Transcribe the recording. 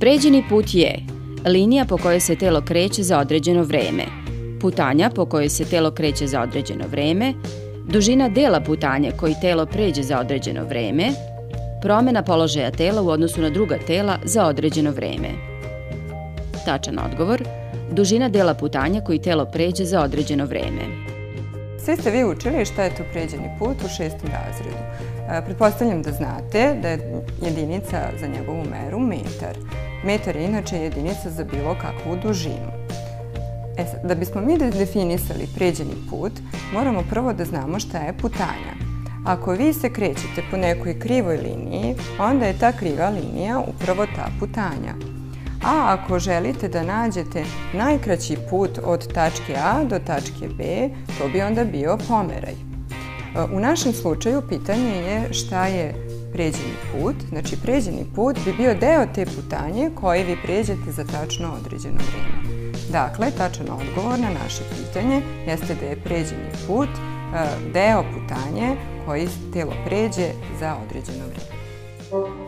Pređeni put je linija po kojoj se telo kreće za određeno vreme, putanja po kojoj se telo kreće za određeno vreme, dužina dela putanja koji telo pređe za određeno vreme, promjena položaja tela u odnosu na druga tela za određeno vreme. Tačan odgovor: dužina dela putanja koji telo pređe za određeno vreme. Svi ste vi učili šta je to pređeni put u 6. razredu. Pretpostavljam da znate da je jedinica za njegovu meru metar. Metar je inače jedinica za bilo kakvu dužinu. Da bismo mi definisali pređeni put, moramo prvo da znamo šta je putanja. Ako vi se krećete po nekoj krivoj liniji, onda je ta kriva linija upravo ta putanja. A ako želite da nađete najkraći put od tačke A do tačke B, to bi onda bio pomeraj. U našem slučaju pitanje je šta je pređeni put. Znači, pređeni put bi bio deo te putanje koje vi pređete za tačno određeno vreme. Dakle, tačan odgovor na naše pitanje jeste da je pređeni put deo putanje koji telo pređe za određeno vreme.